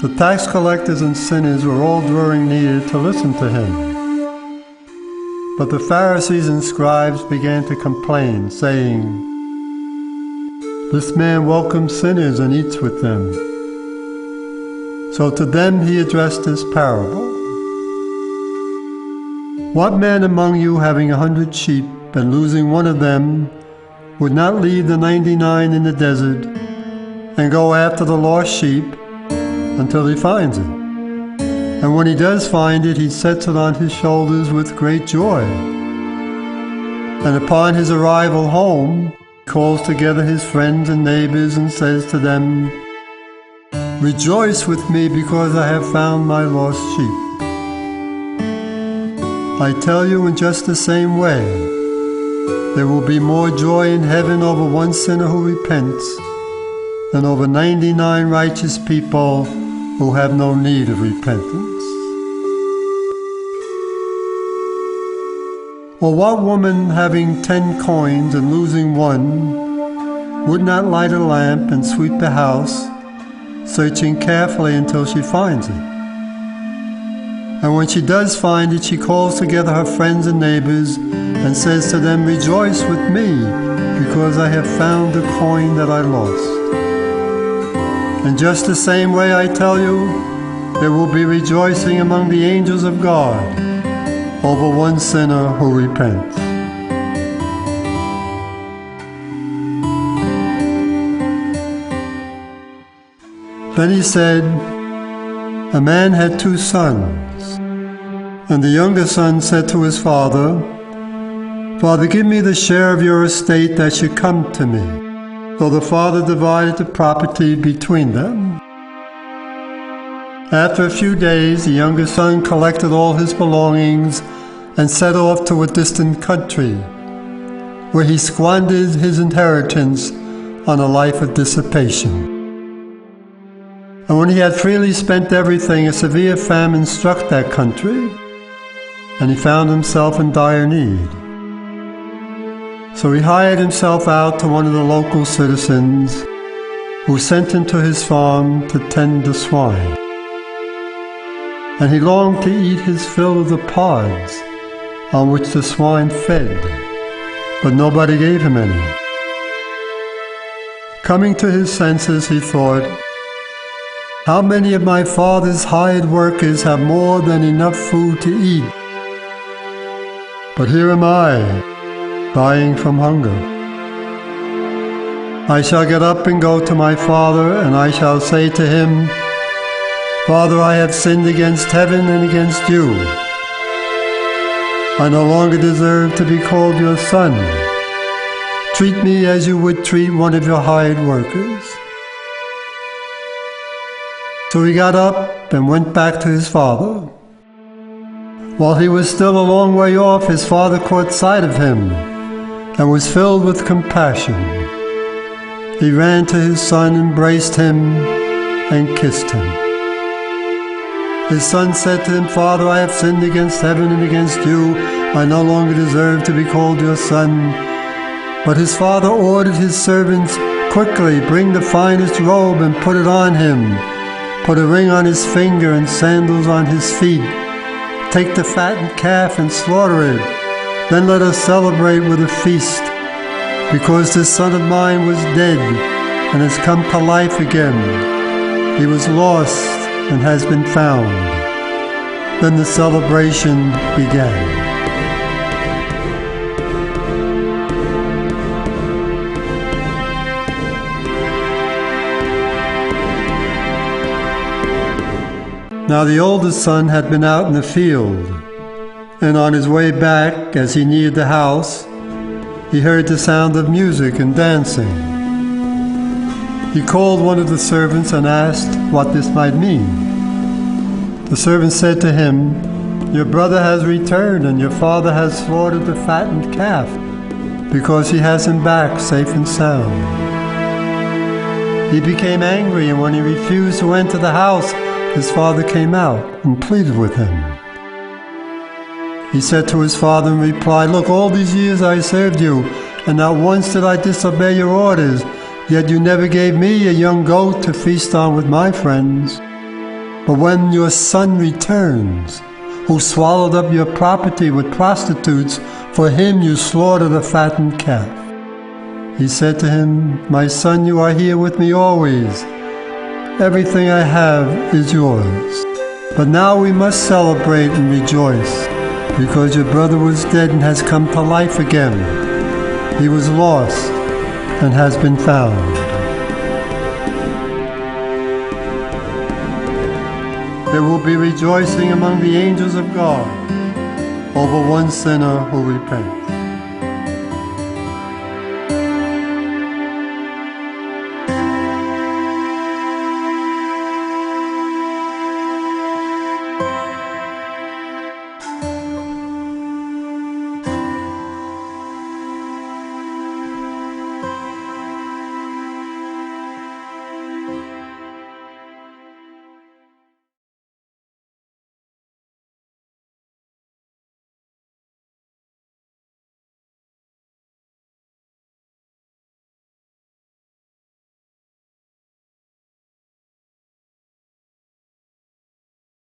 The tax collectors and sinners were all drawing near to listen to him. But the Pharisees and scribes began to complain, saying, "This man welcomes sinners and eats with them." So to them he addressed this parable. "What man among you, having 100 sheep and losing one of them, would not leave the 99 in the desert and go after the lost sheep until he finds it? And when he does find it, he sets it on his shoulders with great joy. And upon his arrival home, he calls together his friends and neighbors and says to them, 'Rejoice with me because I have found my lost sheep.' I tell you, in just the same way, there will be more joy in heaven over one sinner who repents than over 99 righteous people who have no need of repentance. Or what woman, having 10 coins and losing one, would not light a lamp and sweep the house, searching carefully until she finds it? And when she does find it, she calls together her friends and neighbors and says to them, 'Rejoice with me, because I have found the coin that I lost.' In just the same way, I tell you, there will be rejoicing among the angels of God over one sinner who repents." Then he said, "A man had 2 sons, and the younger son said to his father, 'Father, give me the share of your estate that should come to me.' So the father divided the property between them. After a few days, the younger son collected all his belongings and set off to a distant country, where he squandered his inheritance on a life of dissipation. And when he had freely spent everything, a severe famine struck that country, and he found himself in dire need. So he hired himself out to one of the local citizens, who sent him to his farm to tend the swine. And he longed to eat his fill of the pods on which the swine fed, but nobody gave him any. Coming to his senses, he thought, 'How many of my father's hired workers have more than enough food to eat? But here am I, dying from hunger. I shall get up and go to my father, and I shall say to him, Father, I have sinned against heaven and against you. I no longer deserve to be called your son. Treat me as you would treat one of your hired workers.' So he got up and went back to his father. While he was still a long way off, his father caught sight of him and was filled with compassion. He ran to his son, embraced him, and kissed him. His son said to him, Father, I have sinned against heaven and against you. I no longer deserve to be called your son. But his father ordered his servants, Quickly, bring the finest robe and put it on him. Put a ring on his finger and sandals on his feet. Take the fattened calf and slaughter it. Then let us celebrate with a feast. Because this son of mine was dead and has come to life again. He was lost and has been found. Then the celebration began. Now the oldest son had been out in the field, and on his way back, as he neared the house, he heard the sound of music and dancing. He called one of the servants and asked what this might mean. The servant said to him, Your brother has returned, and your father has slaughtered the fattened calf, because he has him back safe and sound. He became angry, and when he refused to enter the house, his father came out and pleaded with him. He said to his father in reply, Look, all these years I served you, and not once did I disobey your orders, yet you never gave me a young goat to feast on with my friends. But when your son returns, who swallowed up your property with prostitutes, for him you slaughtered a fattened calf." He said to him, "My son, you are here with me always. Everything I have is yours. But now we must celebrate and rejoice, because your brother was dead and has come to life again. He was lost and has been found." There will be rejoicing among the angels of God over one sinner who repents.